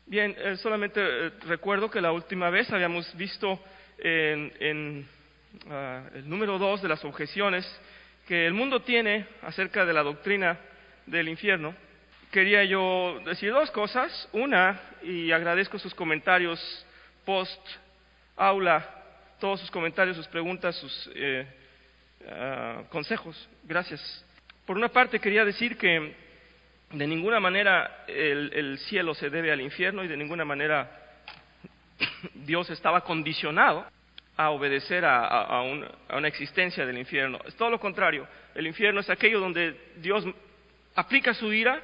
Bien, solamente recuerdo que la última vez habíamos visto en el número 2 de las objeciones que el mundo tiene acerca de la doctrina del infierno. Quería yo decir dos cosas. Una, y agradezco sus comentarios post-aula, todos sus comentarios, sus preguntas, sus consejos. Gracias. Por una parte, quería decir que de ninguna manera el cielo se debe al infierno y de ninguna manera Dios estaba condicionado a obedecer a una existencia del infierno. Es todo lo contrario. El infierno es aquello donde Dios aplica su ira,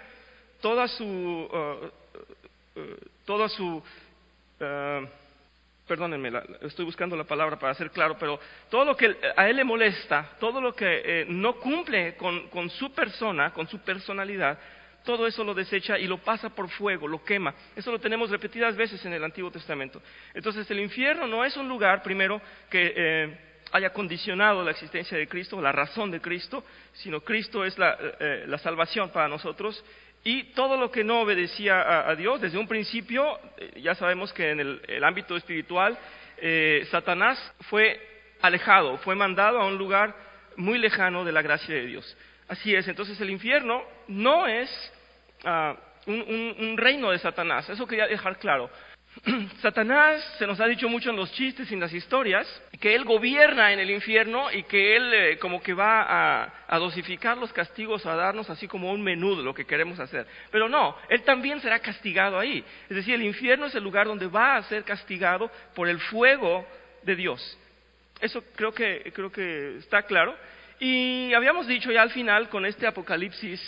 perdónenme, estoy buscando la palabra para ser claro, pero todo lo que a Él le molesta, todo lo que no cumple con su persona, con su personalidad, todo eso lo desecha y lo pasa por fuego, lo quema. Eso lo tenemos repetidas veces en el Antiguo Testamento. Entonces el infierno no es un lugar, primero, que haya condicionado la existencia de Cristo, la razón de Cristo, sino Cristo es la salvación para nosotros. Y todo lo que no obedecía a Dios, desde un principio, ya sabemos que en el ámbito espiritual, Satanás fue alejado, fue mandado a un lugar muy lejano de la gracia de Dios. Así es, entonces el infierno no es un reino de Satanás, eso quería dejar claro. Satanás, se nos ha dicho mucho en los chistes y en las historias, que él gobierna en el infierno y que él como que va a dosificar los castigos, a darnos así como un menú de lo que queremos hacer. Pero no, él también será castigado ahí. Es decir, el infierno es el lugar donde va a ser castigado por el fuego de Dios. Eso creo que está claro. Y habíamos dicho ya al final con este Apocalipsis,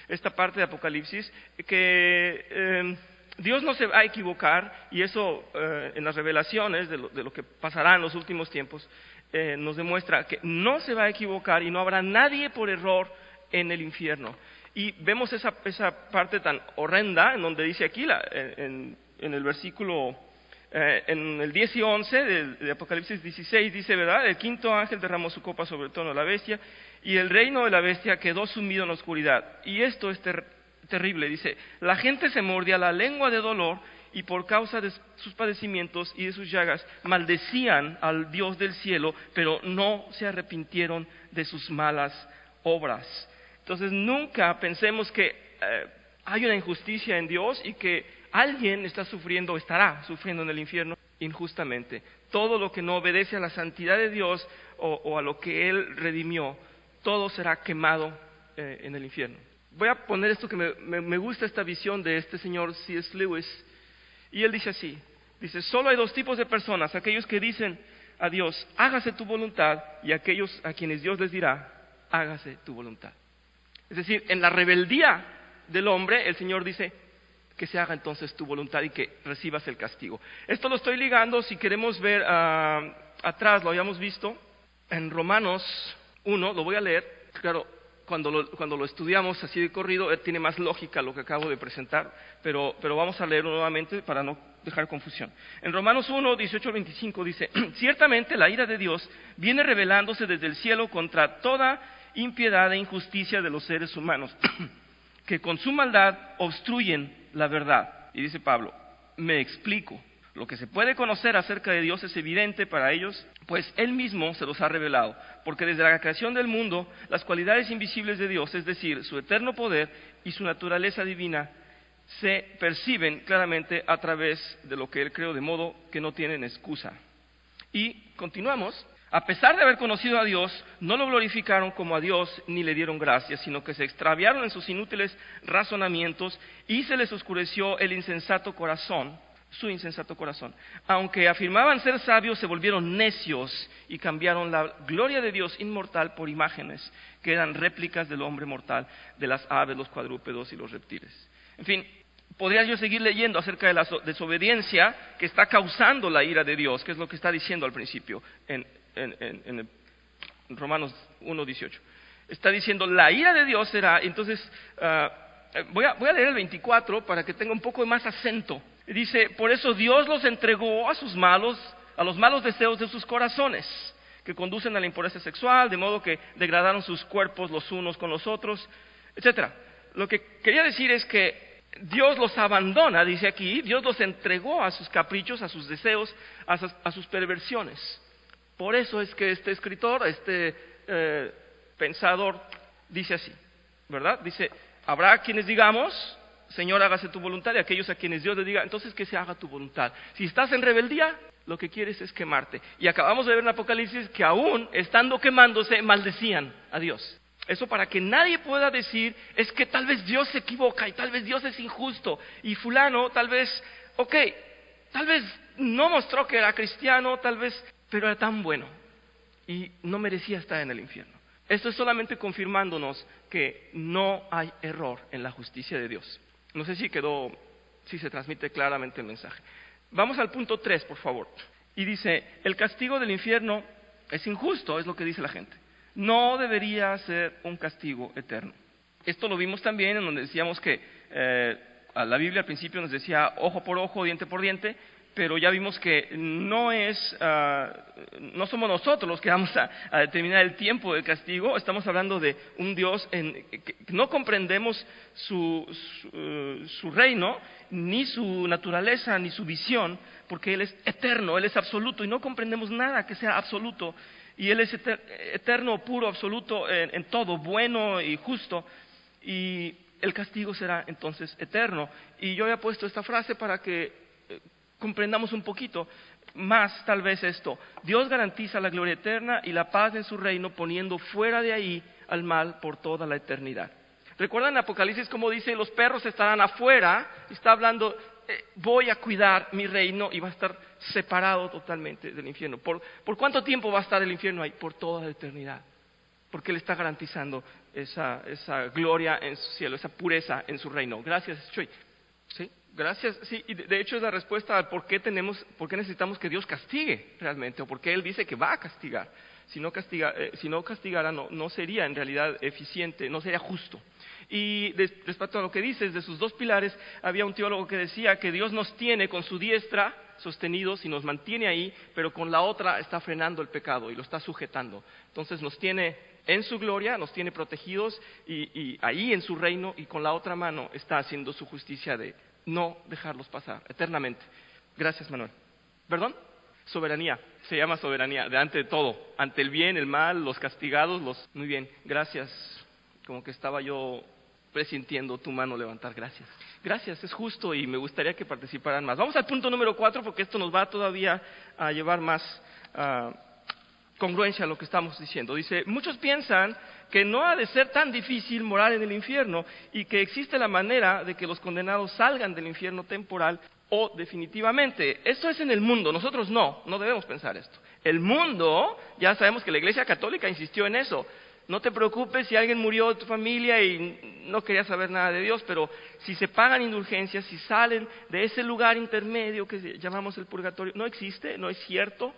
esta parte de Apocalipsis, que Dios no se va a equivocar, y eso en las revelaciones de lo que pasará en los últimos tiempos nos demuestra que no se va a equivocar y no habrá nadie por error en el infierno. Y vemos esa parte tan horrenda en donde dice aquí, en el versículo, en el 10 y 11 de Apocalipsis 16, dice, ¿verdad? El quinto ángel derramó su copa sobre el trono de la bestia y el reino de la bestia quedó sumido en la oscuridad. Y esto es terrible, dice, la gente se mordía la lengua de dolor y por causa de sus padecimientos y de sus llagas maldecían al Dios del cielo, pero no se arrepintieron de sus malas obras. Entonces nunca pensemos que hay una injusticia en Dios y que alguien está sufriendo o estará sufriendo en el infierno injustamente. Todo lo que no obedece a la santidad de Dios o a lo que Él redimió, todo será quemado en el infierno. Voy a poner esto que me gusta, esta visión de este señor C.S. Lewis, y él dice así, dice, solo hay dos tipos de personas, aquellos que dicen a Dios, hágase tu voluntad, y aquellos a quienes Dios les dirá, hágase tu voluntad. Es decir, en la rebeldía del hombre, el Señor dice que se haga entonces tu voluntad y que recibas el castigo. Esto lo estoy ligando, si queremos ver atrás, lo habíamos visto en Romanos 1, lo voy a leer, claro. Cuando lo estudiamos así de corrido, tiene más lógica lo que acabo de presentar, pero vamos a leerlo nuevamente para no dejar confusión. En Romanos 1, 18 al 25 dice, ciertamente la ira de Dios viene revelándose desde el cielo contra toda impiedad e injusticia de los seres humanos, que con su maldad obstruyen la verdad. Y dice Pablo, me explico. Lo que se puede conocer acerca de Dios es evidente para ellos, pues Él mismo se los ha revelado, porque desde la creación del mundo, las cualidades invisibles de Dios, es decir, su eterno poder y su naturaleza divina, se perciben claramente a través de lo que Él creó, de modo que no tienen excusa. Y continuamos, a pesar de haber conocido a Dios, no lo glorificaron como a Dios ni le dieron gracias, sino que se extraviaron en sus inútiles razonamientos y se les oscureció el insensato corazón. Su insensato corazón. Aunque afirmaban ser sabios, se volvieron necios y cambiaron la gloria de Dios inmortal por imágenes que eran réplicas del hombre mortal, de las aves, los cuadrúpedos y los reptiles. En fin, podría yo seguir leyendo acerca de la desobediencia que está causando la ira de Dios, que es lo que está diciendo al principio en Romanos 1:18. Está diciendo, la ira de Dios será, entonces, voy a leer el 24 para que tenga un poco de más acento. Dice, por eso Dios los entregó a los malos deseos de sus corazones, que conducen a la impureza sexual, de modo que degradaron sus cuerpos los unos con los otros, etcétera. Lo que quería decir es que Dios los abandona, dice aquí, Dios los entregó a sus caprichos, a sus deseos, a sus perversiones. Por eso es que este escritor, pensador, dice así, ¿verdad? Dice, habrá quienes digamos, Señor, hágase tu voluntad, y aquellos a quienes Dios le diga, entonces que se haga tu voluntad. Si estás en rebeldía, lo que quieres es quemarte. Y acabamos de ver en Apocalipsis que aún estando quemándose, maldecían a Dios. Eso para que nadie pueda decir, es que tal vez Dios se equivoca y tal vez Dios es injusto. Y fulano tal vez, tal vez no mostró que era cristiano, tal vez, pero era tan bueno y no merecía estar en el infierno. Esto es solamente confirmándonos que no hay error en la justicia de Dios. No sé si se transmite claramente el mensaje. Vamos al punto 3, por favor. Y dice, el castigo del infierno es injusto, es lo que dice la gente. No debería ser un castigo eterno. Esto lo vimos también en donde decíamos que a la Biblia al principio nos decía ojo por ojo, diente por diente, pero ya vimos que no somos nosotros los que vamos a determinar el tiempo del castigo. Estamos hablando de un Dios que no comprendemos su reino, ni su naturaleza, ni su visión, porque Él es eterno, Él es absoluto, y no comprendemos nada que sea absoluto. Y Él es eterno, puro, absoluto en todo, bueno y justo. Y el castigo será entonces eterno. Y yo había puesto esta frase para que comprendamos un poquito más tal vez esto. Dios garantiza la gloria eterna y la paz en su reino, poniendo fuera de ahí al mal por toda la eternidad. ¿Recuerdan en Apocalipsis cómo dice, los perros estarán afuera? Está hablando, voy a cuidar mi reino y va a estar separado totalmente del infierno. ¿Por cuánto tiempo va a estar el infierno ahí? Por toda la eternidad. Porque Él está garantizando esa gloria en su cielo, esa pureza en su reino. Gracias, Chuy. ¿Sí? Gracias. Sí, y de hecho es la respuesta al por qué necesitamos que Dios castigue realmente, o por qué Él dice que va a castigar. Si no castigara, no sería en realidad eficiente, no sería justo. Y respecto a lo que dices de sus dos pilares, había un teólogo que decía que Dios nos tiene con su diestra sostenidos y nos mantiene ahí, pero con la otra está frenando el pecado y lo está sujetando. Entonces nos tiene en su gloria, nos tiene protegidos y ahí en su reino, y con la otra mano está haciendo su justicia de no dejarlos pasar eternamente. Gracias, Manuel. ¿Perdón? Soberanía, se llama soberanía, de ante todo, ante el bien, el mal, los castigados, Muy bien, gracias, como que estaba yo presintiendo tu mano levantar, gracias. Gracias, es justo y me gustaría que participaran más. Vamos al punto número 4 porque esto nos va todavía a llevar más congruencia a lo que estamos diciendo. Dice, muchos piensan que no ha de ser tan difícil morar en el infierno y que existe la manera de que los condenados salgan del infierno temporal o definitivamente. Esto es en el mundo, nosotros no debemos pensar esto. El mundo, ya sabemos que la Iglesia Católica insistió en eso. No te preocupes si alguien murió de tu familia y no quería saber nada de Dios, pero si se pagan indulgencias, si salen de ese lugar intermedio que llamamos el purgatorio, no existe, no es cierto.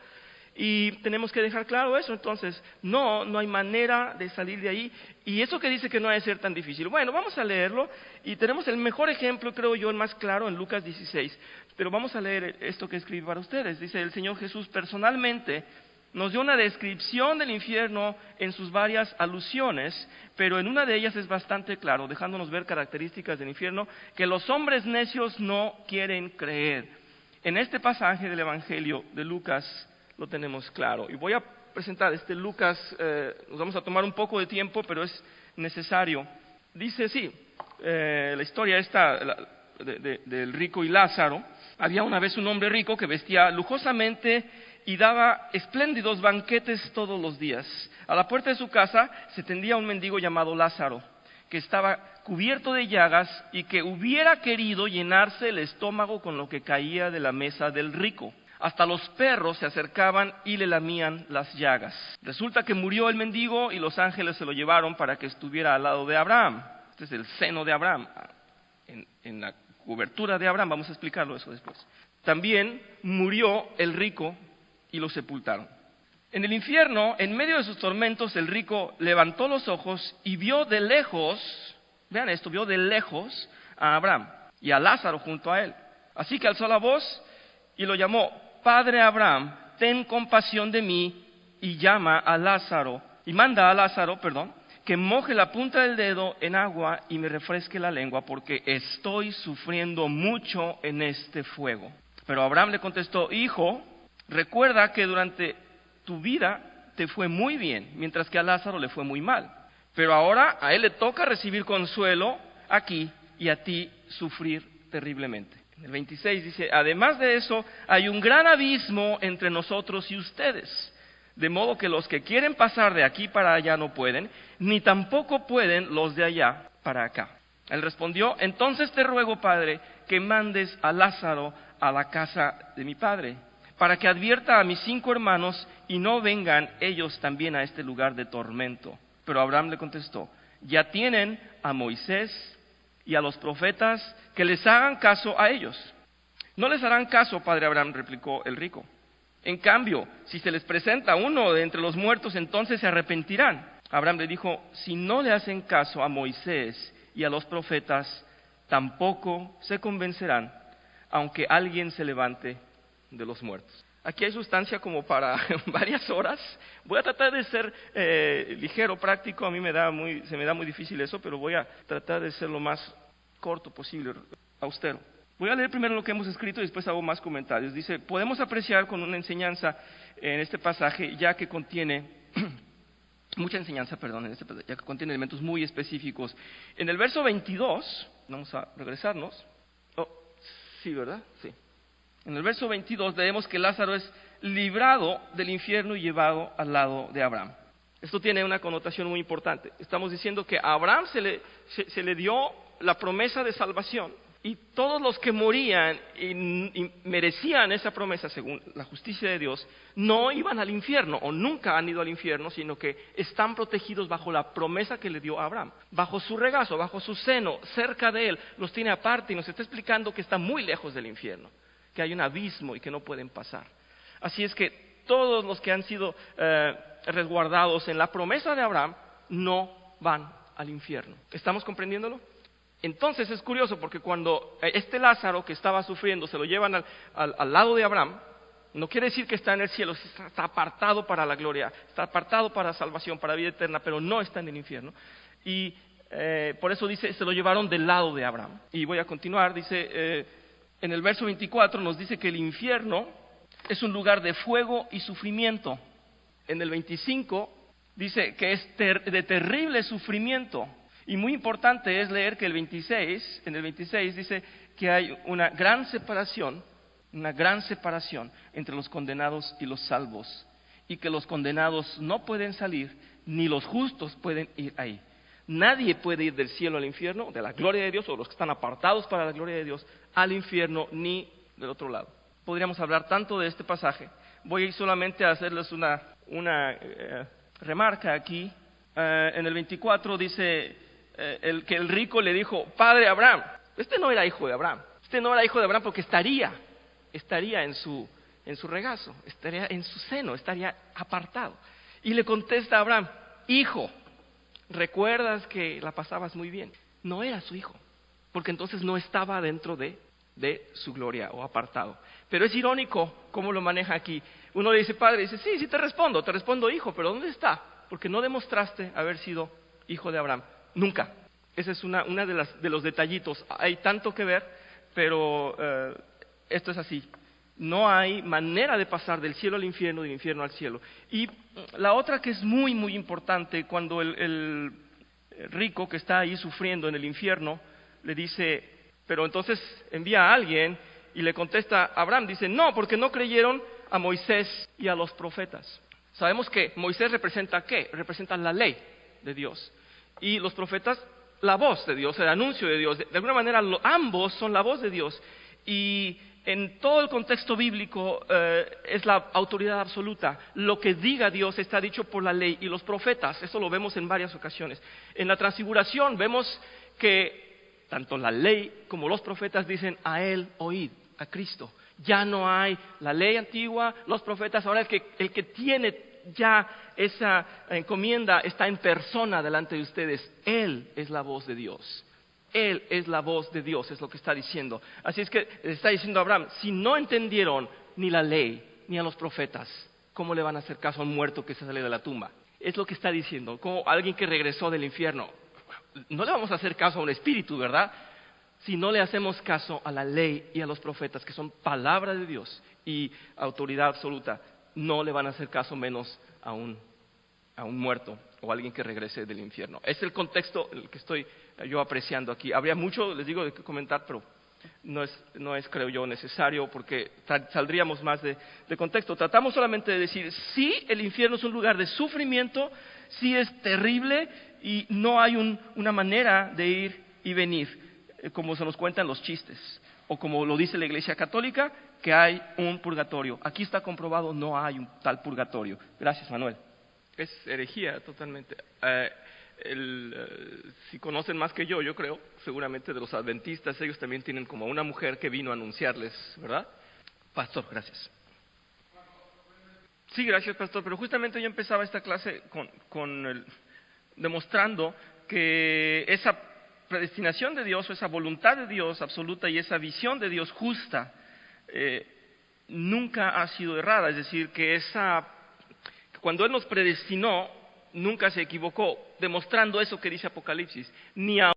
Y tenemos que dejar claro eso, entonces, no hay manera de salir de ahí. Y eso que dice que no ha de ser tan difícil. Bueno, vamos a leerlo y tenemos el mejor ejemplo, creo yo, el más claro en Lucas 16. Pero vamos a leer esto que escribí para ustedes. Dice, el Señor Jesús personalmente nos dio una descripción del infierno en sus varias alusiones, pero en una de ellas es bastante claro, dejándonos ver características del infierno que los hombres necios no quieren creer. En este pasaje del Evangelio de Lucas lo tenemos claro. Y voy a presentar Lucas, nos vamos a tomar un poco de tiempo, pero es necesario. Dice, la historia esta del rico y Lázaro. Había una vez un hombre rico que vestía lujosamente y daba espléndidos banquetes todos los días. A la puerta de su casa se tendía un mendigo llamado Lázaro, que estaba cubierto de llagas y que hubiera querido llenarse el estómago con lo que caía de la mesa del rico. Hasta los perros se acercaban y le lamían las llagas. Resulta que murió el mendigo y los ángeles se lo llevaron para que estuviera al lado de Abraham. Este es el seno de Abraham, en la cobertura de Abraham, vamos a explicarlo eso después. También murió el rico y lo sepultaron. En el infierno, en medio de sus tormentos, el rico levantó los ojos y vio de lejos, vean esto, vio de lejos a Abraham y a Lázaro junto a él. Así que alzó la voz y lo llamó, Padre Abraham, ten compasión de mí y manda a Lázaro, que moje la punta del dedo en agua y me refresque la lengua, porque estoy sufriendo mucho en este fuego. Pero Abraham le contestó: hijo, recuerda que durante tu vida te fue muy bien, mientras que a Lázaro le fue muy mal. Pero ahora a él le toca recibir consuelo aquí y a ti sufrir terriblemente. En el 26 dice: además de eso, hay un gran abismo entre nosotros y ustedes, de modo que los que quieren pasar de aquí para allá no pueden, ni tampoco pueden los de allá para acá. Él respondió: entonces te ruego, Padre, que mandes a Lázaro a la casa de mi padre, para que advierta a mis 5 hermanos y no vengan ellos también a este lugar de tormento. Pero Abraham le contestó: ya tienen a Moisés y a los profetas, que les hagan caso a ellos. No les harán caso, padre Abraham, replicó el rico. En cambio, si se les presenta uno de entre los muertos, entonces se arrepentirán. Abraham le dijo: si no le hacen caso a Moisés y a los profetas, tampoco se convencerán, aunque alguien se levante de los muertos. Aquí hay sustancia como para varias horas. Voy a tratar de ser ligero, práctico. A mí se me da muy difícil eso, pero voy a tratar de ser lo más corto posible, austero. Voy a leer primero lo que hemos escrito y después hago más comentarios. Dice: podemos apreciar con una enseñanza en este pasaje, ya que contiene mucha enseñanza, ya que contiene elementos muy específicos. En el verso 22, vamos a regresarnos. Sí, ¿verdad? Sí. En el verso 22 leemos que Lázaro es librado del infierno y llevado al lado de Abraham. Esto tiene una connotación muy importante. Estamos diciendo que a Abraham se le dio la promesa de salvación, y todos los que morían y merecían esa promesa según la justicia de Dios, no iban al infierno, o nunca han ido al infierno, sino que están protegidos bajo la promesa que le dio a Abraham, bajo su regazo, bajo su seno, cerca de él. Los tiene aparte y nos está explicando que está muy lejos del infierno, que hay un abismo y que no pueden pasar. Así es que todos los que han sido resguardados en la promesa de Abraham no van al infierno. ¿Estamos comprendiéndolo? Entonces es curioso, porque cuando este Lázaro que estaba sufriendo se lo llevan al lado de Abraham, no quiere decir que está en el cielo, está apartado para la gloria, está apartado para salvación, para vida eterna, pero no está en el infierno. Y por eso dice, se lo llevaron del lado de Abraham. Y voy a continuar, dice, en el verso 24 nos dice que el infierno es un lugar de fuego y sufrimiento. En el 25 dice que es de terrible sufrimiento. Y muy importante es leer que en el 26 dice que hay una gran separación entre los condenados y los salvos, y que los condenados no pueden salir, ni los justos pueden ir ahí. Nadie puede ir del cielo al infierno, de la gloria de Dios, o los que están apartados para la gloria de Dios, al infierno, ni del otro lado. Podríamos hablar tanto de este pasaje. Voy solamente a hacerles una remarca aquí. En el 24 dice que el rico le dijo: padre Abraham. Este no era hijo de Abraham. Este no era hijo de Abraham porque estaría en su regazo, estaría en su seno, estaría apartado. Y le contesta a Abraham: hijo, ¿recuerdas que la pasabas muy bien? No era su hijo, porque entonces no estaba dentro de su gloria o apartado. Pero es irónico cómo lo maneja aquí. Uno le dice: padre, dice: sí, te respondo hijo, pero ¿dónde está? Porque no demostraste haber sido hijo de Abraham. Nunca. Ese es una de los detallitos. Hay tanto que ver, pero esto es así. No hay manera de pasar del cielo al infierno, del infierno al cielo. Y la otra que es muy, muy importante, cuando el rico que está ahí sufriendo en el infierno le dice: pero entonces envía a alguien, y le contesta Abraham, dice: no, porque no creyeron a Moisés y a los profetas. Sabemos que Moisés representa ¿qué? Representa la ley de Dios. Y los profetas, la voz de Dios, el anuncio de Dios. De alguna manera ambos son la voz de Dios. Y en todo el contexto bíblico es la autoridad absoluta. Lo que diga Dios está dicho por la ley y los profetas. Eso lo vemos en varias ocasiones. En la transfiguración vemos que tanto la ley como los profetas dicen: a Él oíd, a Cristo. Ya no hay la ley antigua, los profetas. Ahora el que tiene ya esa encomienda está en persona delante de ustedes. Él es la voz de Dios. Él es la voz de Dios, es lo que está diciendo. Así es que le está diciendo a Abraham: si no entendieron ni la ley ni a los profetas, ¿cómo le van a hacer caso a un muerto que se sale de la tumba? Es lo que está diciendo, como alguien que regresó del infierno. No le vamos a hacer caso a un espíritu, ¿verdad? Si no le hacemos caso a la ley y a los profetas, que son palabra de Dios y autoridad absoluta, no le van a hacer caso menos a un muerto o a alguien que regrese del infierno. Es el contexto el que estoy yo apreciando aquí. Habría mucho, les digo, de qué comentar, pero no es, creo yo, necesario porque saldríamos más de contexto. Tratamos solamente de decir, sí, el infierno es un lugar de sufrimiento, sí es terrible y no hay una manera de ir y venir, como se nos cuentan los chistes, o como lo dice la Iglesia Católica, que hay un purgatorio. Aquí está comprobado, no hay un tal purgatorio. Gracias, Manuel. Es herejía totalmente. Si conocen más que yo creo, seguramente de los adventistas, ellos también tienen como una mujer que vino a anunciarles, ¿verdad? Pastor, gracias. Sí, gracias, pastor, pero justamente yo empezaba esta clase demostrando que esa predestinación de Dios, o esa voluntad de Dios absoluta y esa visión de Dios justa, nunca ha sido errada. Es decir, que cuando Él nos predestinó, nunca se equivocó, demostrando eso que dice Apocalipsis, ni